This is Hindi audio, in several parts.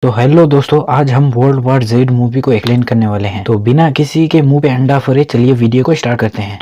तो हेलो दोस्तों, आज हम वर्ल्ड वार जेड मूवी को एक्सप्लेन करने वाले हैं। तो बिना किसी के मुंह पे अंडा फोड़े चलिए वीडियो को स्टार्ट करते हैं।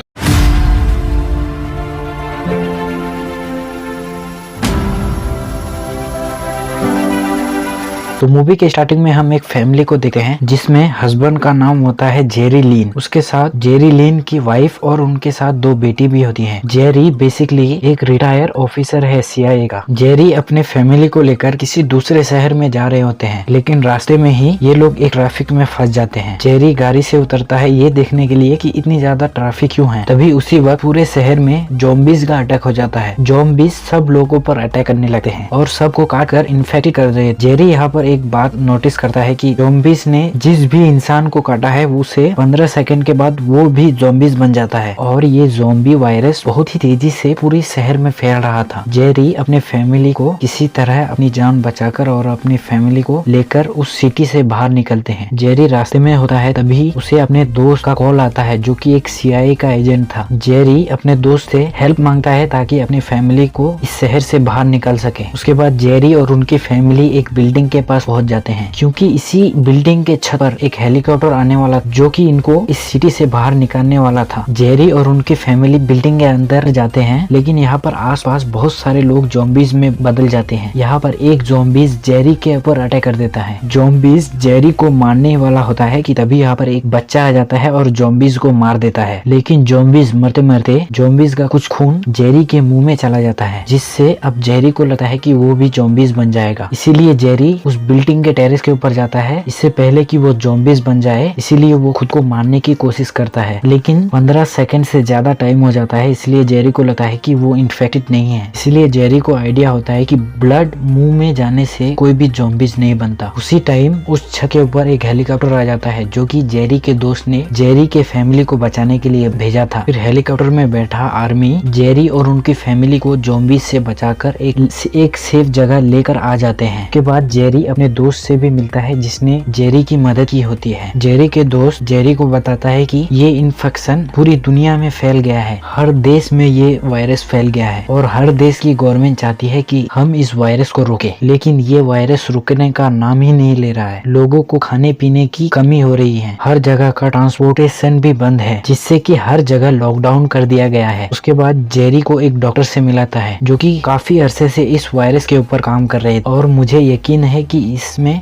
तो मूवी के स्टार्टिंग में हम एक फैमिली को देखते हैं जिसमें हस्बैंड का नाम होता है जेरी लीन, उसके साथ जेरी लीन की वाइफ और उनके साथ दो बेटी भी होती हैं। जेरी बेसिकली एक रिटायर ऑफिसर है CIA का। जेरी अपने फैमिली को लेकर किसी दूसरे शहर में जा रहे होते हैं, लेकिन रास्ते में ही ये लोग एक ट्रैफिक में फंस जाते हैं। जेरी गाड़ी से उतरता है ये देखने के लिए कि इतनी ज्यादा ट्रैफिक क्यों है। तभी उसी वक्त पूरे शहर में ज़ॉम्बीज़ का अटैक हो जाता है। ज़ॉम्बीज़ सब लोगों पर अटैक करने लगते हैं और सबको काट कर इन्फेक्ट कर रहे हैं। जेरी यहाँ पर एक बात नोटिस करता है कि ज़ॉम्बीज़ ने जिस भी इंसान को काटा है उसे 15 सेकंड के बाद वो भी ज़ॉम्बीज़ बन जाता है और ये ज़ॉम्बी वायरस बहुत ही तेजी से पूरी शहर में फैल रहा था। जेरी अपने फैमिली को किसी तरह अपनी जान बचाकर और अपनी फैमिली को लेकर उस सिटी से बाहर निकलते हैं। जेरी रास्ते में होता है तभी उसे अपने दोस्त का कॉल आता है जो कि एक CIA का एजेंट था। जेरी अपने दोस्त से हेल्प मांगता है ताकि अपनी फैमिली को इस शहर से बाहर निकल सके। उसके बाद जेरी और उनकी फैमिली एक बिल्डिंग के पास पहुंच जाते हैं क्योंकि इसी बिल्डिंग के छत पर एक हेलीकॉप्टर आने वाला जो कि इनको इस सिटी से बाहर निकालने वाला था। जेरी और उनकी फैमिली बिल्डिंग के अंदर जाते हैं, लेकिन यहाँ पर आसपास बहुत सारे लोग ज़ॉम्बीज़ में बदल जाते हैं। यहाँ पर एक ज़ॉम्बीज़ जेरी के ऊपर अटैक कर देता है। ज़ॉम्बीज़ जेरी को मारने वाला होता है कि तभी यहाँ पर एक बच्चा आ जाता है और ज़ॉम्बीज़ को मार देता है, लेकिन ज़ॉम्बीज़ मरते मरते ज़ॉम्बीज़ का कुछ खून जेरी के मुंह में चला जाता है, जिससे अब जेरी को लगता है कि वो भी ज़ॉम्बीज़ बन जाएगा। इसीलिए जेरी उस बिल्डिंग के टेरेस के ऊपर जाता है इससे पहले कि वो ज़ॉम्बीज़ बन जाए। इसीलिए वो खुद को मारने की कोशिश करता है, लेकिन 15 सेकंड से ज्यादा टाइम हो जाता है। इसलिए जेरी को लगता है कि वो इन्फेक्टेड नहीं है। इसलिए जेरी को आइडिया होता है कि ब्लड मुंह में जाने से कोई भी ज़ॉम्बीज़ नहीं बनता। उसी टाइम उस छत के ऊपर एक हेलीकॉप्टर आ जाता है जो कि जेरी के दोस्त ने जेरी के फैमिली को बचाने के लिए भेजा था। फिर हेलीकॉप्टर में बैठा आर्मी जेरी और उनकी फैमिली को ज़ॉम्बीज़ से बचाकर एक सेफ जगह लेकर आ जाते हैं। उसके बाद जेरी अपने दोस्त से भी मिलता है जिसने जेरी की मदद की होती है। जेरी के दोस्त जेरी को बताता है कि ये इन्फेक्शन पूरी दुनिया में फैल गया है, हर देश में ये वायरस फैल गया है और हर देश की गवर्नमेंट चाहती है कि हम इस वायरस को रोकें, लेकिन ये वायरस रुकने का नाम ही नहीं ले रहा है। लोगों को खाने पीने की कमी हो रही है, हर जगह का ट्रांसपोर्टेशन भी बंद है, जिससे कि हर जगह लॉकडाउन कर दिया गया है। उसके बाद जेरी को एक डॉक्टर से मिलाता है जो कि काफी अरसे से इस वायरस के ऊपर काम कर रहे हैं और मुझे यकीन है कि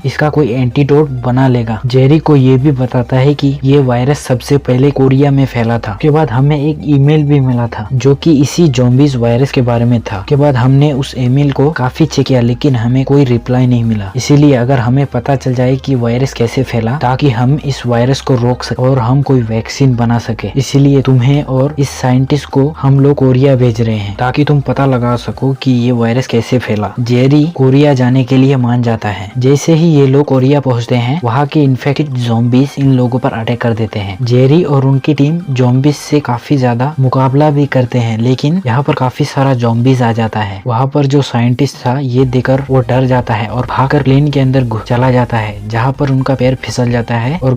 इसका कोई एंटीडोट बना लेगा। जेरी को ये भी बताता है कि ये वायरस सबसे पहले कोरिया में फैला था। उसके बाद हमें एक ईमेल भी मिला था जो कि इसी ज़ॉम्बीज़ वायरस के बारे में था। उसके बाद हमने उस ईमेल को काफी चेक किया, लेकिन हमें कोई रिप्लाई नहीं मिला। इसीलिए अगर हमें पता चल जाए कि वायरस कैसे फैला ताकि हम इस वायरस को रोक सके और हम कोई वैक्सीन बना सके, इसीलिए तुम्हें और इस साइंटिस्ट को हम लोग कोरिया भेज रहे हैं ताकि तुम पता लगा सको कि ये वायरस कैसे फैला। जेरी कोरिया जाने के लिए मान जाता है। जैसे ही ये लोग कोरिया पहुंचते हैं, वहाँ के इन्फेक्टेड ज़ॉम्बीज़ इन लोगों पर अटैक कर देते हैं। जेरी और उनकी टीम ज़ॉम्बीज़ से काफी ज्यादा मुकाबला भी करते हैं, लेकिन यहाँ पर काफी सारा ज़ॉम्बीज़ आ जाता है। वहाँ पर जो साइंटिस्ट था ये देखकर वो डर जाता है और भागकर प्लेन के अंदर चला जाता है, जहाँ पर उनका पैर फिसल जाता है और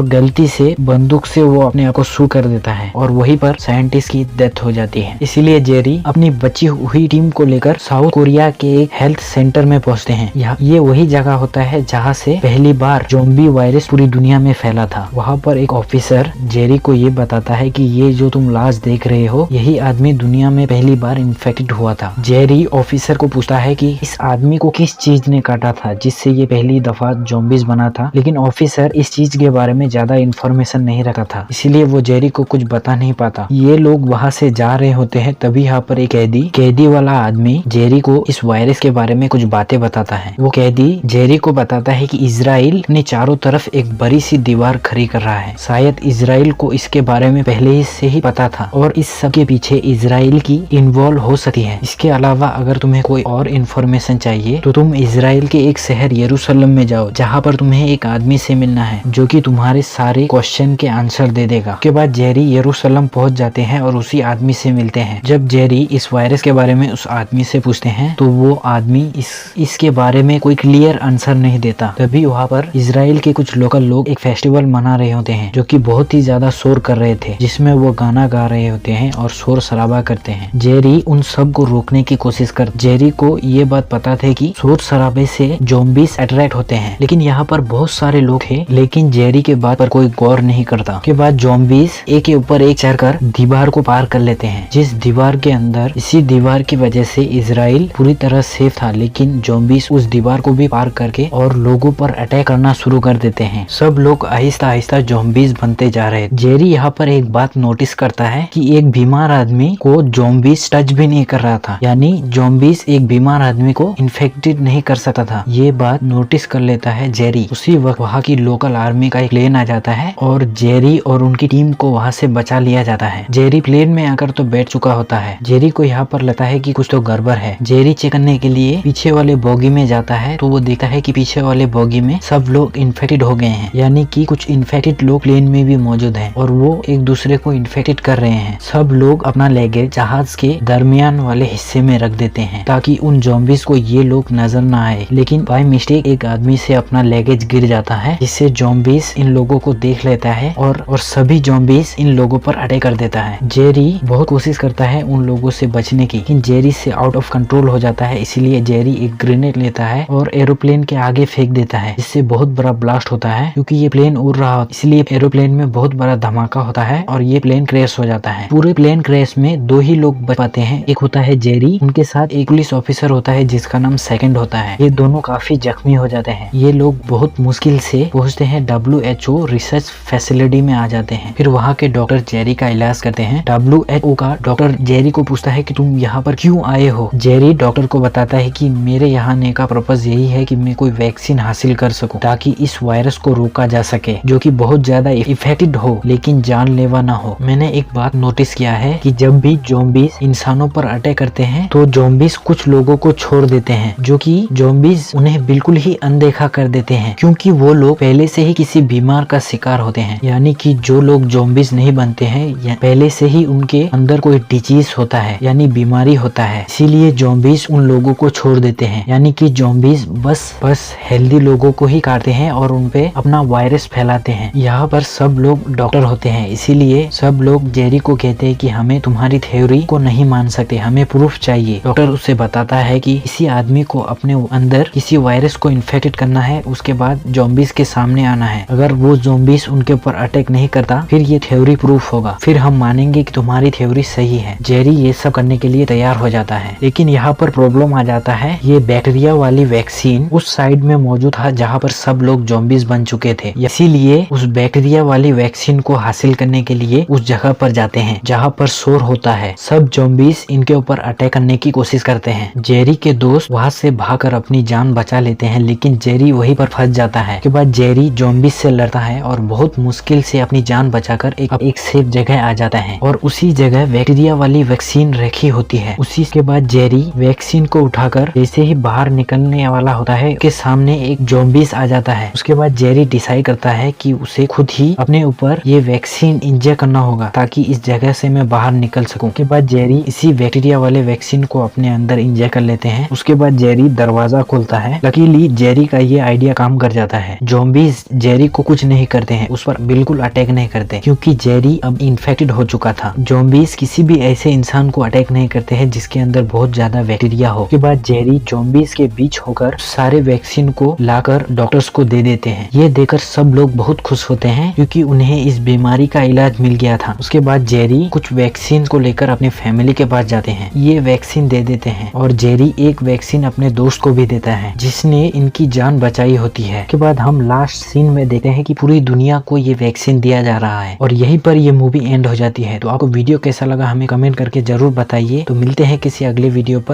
गलती से बंदूक से वो अपने आप को शूट कर देता है और वहीं पर साइंटिस्ट की डेथ हो जाती है। इसीलिए जेरी अपनी बची हुई टीम को लेकर साउथ कोरिया के एक हेल्थ सेंटर में पहुंचते हैं। ये वही जगह होता है जहाँ से पहली बार ज़ॉम्बी वायरस पूरी दुनिया में फैला था। वहाँ पर एक ऑफिसर जेरी को ये बताता है कि ये जो तुम लाश देख रहे हो यही आदमी दुनिया में पहली बार इन्फेक्टेड हुआ था। जेरी ऑफिसर को पूछता है कि इस आदमी को किस चीज ने काटा था जिससे ये पहली दफा ज़ॉम्बीज़ बना था, लेकिन ऑफिसर इस चीज के बारे में ज्यादा इन्फॉर्मेशन नहीं रखा था, इसीलिए वो जेरी को कुछ बता नहीं पाता। ये लोग वहाँ से जा रहे होते हैं, तभी यहाँ पर एक कैदी वाला आदमी जेरी को इस वायरस के बारे में कुछ बातें बताता है। वो कैदी जेरी को बताता है कि इजराइल अपने चारों तरफ एक बड़ी सी दीवार खड़ी कर रहा है। शायद इजराइल को इसके बारे में पहले से ही पता था और इस सब के पीछे इजराइल की इन्वॉल्व हो सकती है। इसके अलावा अगर तुम्हें कोई और इन्फॉर्मेशन चाहिए तो तुम इजराइल के एक शहर यरूशलेम में जाओ, जहाँ पर तुम्हें एक आदमी से मिलना है जो कि तुम्हारे सारे क्वेश्चन के आंसर दे देगा। उसके बाद जेरी यरूशलेम पहुंच जाते हैं और उसी आदमी से मिलते हैं। जब जेरी इस वायरस के बारे में उस आदमी से पूछते हैं तो वो आदमी इसके बारे में कोई क्लियर क्लियर आंसर नहीं देता। तभी वहाँ पर इजराइल के कुछ लोकल लोग एक फेस्टिवल मना रहे होते हैं जो कि बहुत ही ज्यादा शोर कर रहे थे, जिसमें वो गाना गा रहे होते हैं और शोर शराबा करते हैं। जेरी उन सब को रोकने की कोशिश कर। जेरी को ये बात पता थे कि शोर शराबे से ज़ॉम्बीज अट्रैक्ट होते हैं, लेकिन यहाँ पर बहुत सारे लोग थे, लेकिन जेरी के बात पर कोई गौर नहीं करता। के बाद ज़ॉम्बीज एक के ऊपर एक चढ़कर दीवार को पार कर लेते हैं, जिस दीवार के अंदर इसी दीवार की वजह से इजराइल पूरी तरह सेफ था, लेकिन ज़ॉम्बीज उस दीवार को भी पार करके और लोगों पर अटैक करना शुरू कर देते हैं। सब लोग आहिस्ता आहिस्ता ज़ॉम्बीज बनते जा रहे। जेरी यहाँ पर एक बात नोटिस करता है कि एक बीमार आदमी को ज़ॉम्बीज टच भी नहीं कर रहा था, यानी ज़ॉम्बीज एक बीमार आदमी को इन्फेक्टेड नहीं कर सकता था। ये बात नोटिस कर लेता है जेरी। उसी वक्त वहाँ की लोकल आर्मी का एक प्लेन आ जाता है और जेरी और उनकी टीम को वहाँ से बचा लिया जाता है। जेरी प्लेन में आकर तो बैठ चुका होता है। जेरी को यहाँ पर लगता है कि कुछ तो गड़बड़ है। जेरी चेक करने के लिए पीछे वाले बोगी में जाता है तो वो देखता है कि पीछे वाले बोगी में सब लोग इन्फेक्टेड हो गए हैं, यानी कि कुछ इन्फेक्टेड लोग प्लेन में भी मौजूद हैं और वो एक दूसरे को इन्फेक्टेड कर रहे हैं। सब लोग अपना लगेज जहाज के दरमियान वाले हिस्से में रख देते हैं ताकि उन ज़ॉम्बीज को ये लोग नजर ना आए, लेकिन बाय मिस्टेक एक आदमी से अपना लगेज गिर जाता है, जिससे ज़ॉम्बीज इन लोगों को देख लेता है और सभी ज़ॉम्बीज इन लोगों पर अटैक कर देता है। जेरी बहुत कोशिश करता है उन लोगों से बचने की, लेकिन जेरी से आउट ऑफ कंट्रोल हो जाता है। इसीलिए जेरी एक ग्रेनेड लेता है और एरोप्लेन के आगे फेंक देता है, जिससे बहुत बड़ा ब्लास्ट होता है। क्योंकि ये प्लेन उड़ रहा होता है, इसलिए एरोप्लेन में बहुत बड़ा धमाका होता है और ये प्लेन क्रैश हो जाता है। पूरे प्लेन क्रैश में 2 ही लोग बच पाते हैं। एक होता है जेरी, उनके साथ एक पुलिस ऑफिसर होता है जिसका नाम सेकंड होता है। ये दोनों काफी जख्मी हो जाते हैं। ये लोग बहुत मुश्किल से पहुंचते हैं WHO रिसर्च फैसिलिटी में आ जाते हैं। फिर वहाँ के डॉक्टर जेरी का इलाज करते हैं। WHO का डॉक्टर जेरी को पूछता है कि तुम यहाँ पर क्यों आए हो। जेरी डॉक्टर को बताता है कि मेरे यहाँ आने का पर्पज यही है कि मैं कोई वैक्सीन हासिल कर सकूं ताकि इस वायरस को रोका जा सके, जो कि बहुत ज्यादा इफेक्टिव हो लेकिन जानलेवा ना हो। मैंने एक बात नोटिस किया है कि जब भी ज़ॉम्बीज इंसानों पर अटैक करते हैं तो ज़ॉम्बीज कुछ लोगों को छोड़ देते हैं, जो कि ज़ॉम्बीज उन्हें बिल्कुल ही अनदेखा कर देते हैं, क्योंकि वो लोग पहले से ही किसी बीमार का शिकार होते हैं। यानी कि जो लोग ज़ॉम्बीज नहीं बनते हैं पहले से ही उनके अंदर कोई डिजीज होता है, यानी बीमारी होता है, इसीलिए ज़ॉम्बीज उन लोगों को छोड़ देते हैं। यानी कि ज़ॉम्बीज बस हेल्दी लोगों को ही काटते हैं और उनपे अपना वायरस फैलाते हैं। यहाँ पर सब लोग डॉक्टर होते हैं, इसीलिए सब लोग जेरी को कहते हैं कि हमें तुम्हारी थ्योरी को नहीं मान सकते, हमें प्रूफ चाहिए। डॉक्टर उससे बताता है कि किसी आदमी को अपने अंदर किसी वायरस को इन्फेक्टेड करना है, उसके बाद ज़ॉम्बीज के सामने आना है। अगर वो ज़ॉम्बीज उनके ऊपर अटैक नहीं करता फिर ये थ्योरी प्रूफ होगा, फिर हम मानेंगे कि तुम्हारी थ्योरी सही है। जेरी ये सब करने के लिए तैयार हो जाता है, लेकिन यहाँ पर प्रॉब्लम आ जाता है। ये बैक्टीरिया वाली वैक्सीन उस साइड में मौजूद था जहाँ पर सब लोग ज़ॉम्बीज बन चुके थे, इसीलिए उस बैक्टीरिया वाली वैक्सीन को हासिल करने के लिए उस जगह पर जाते हैं जहाँ पर शोर होता है। सब ज़ॉम्बीज इनके ऊपर अटैक करने की कोशिश करते हैं। जेरी के दोस्त वहाँ से भागकर अपनी जान बचा लेते हैं, लेकिन जेरी वहीं पर फंस जाता है। के बाद जेरी ज़ॉम्बीज से लड़ता है और बहुत मुश्किल से अपनी जान बचाकर एक सेफ जगह आ जाता है और उसी जगह बैक्टीरिया वाली वैक्सीन रखी होती है। उसी के बाद जेरी वैक्सीन को उठाकर जैसे ही बाहर निकलने वाला होता है उसके सामने एक ज़ॉम्बीज आ जाता है। उसके बाद जेरी डिसाइड करता है कि उसे खुद ही अपने ऊपर ये वैक्सीन इंजेक्ट करना होगा ताकि इस जगह से मैं बाहर निकल सकूं। के बाद जेरी इसी बैक्टीरिया वाले वैक्सीन को अपने अंदर इंजेक्ट कर लेते हैं। उसके बाद जेरी दरवाजा खोलता है। लकीली जेरी का ये आइडिया काम कर जाता है। ज़ॉम्बीज जेरी को कुछ नहीं करते हैं, उस पर बिल्कुल अटैक नहीं करते, क्योंकि जेरी अब इन्फेक्टेड हो चुका था। ज़ॉम्बीज किसी भी ऐसे इंसान को अटैक नहीं करते हैं जिसके अंदर बहुत ज्यादा बैक्टीरिया हो। के बाद जेरी ज़ॉम्बीज के बीच होकर सारे वैक्सीन को लाकर डॉक्टर्स को दे देते हैं। ये देखकर सब लोग बहुत खुश होते हैं क्योंकि उन्हें इस बीमारी का इलाज मिल गया था। उसके बाद जेरी कुछ वैक्सीन को लेकर अपनी फैमिली के पास जाते हैं। ये वैक्सीन दे देते हैं और जेरी एक वैक्सीन अपने दोस्त को भी देता है जिसने इनकी जान बचाई होती है। के बाद हम लास्ट सीन में देखते हैं कि पूरी दुनिया को ये वैक्सीन दिया जा रहा है और यहीं पर ये मूवी एंड हो जाती है। तो आपको वीडियो कैसा लगा हमें कमेंट करके जरूर बताइए। तो मिलते हैं किसी अगले वीडियो पर।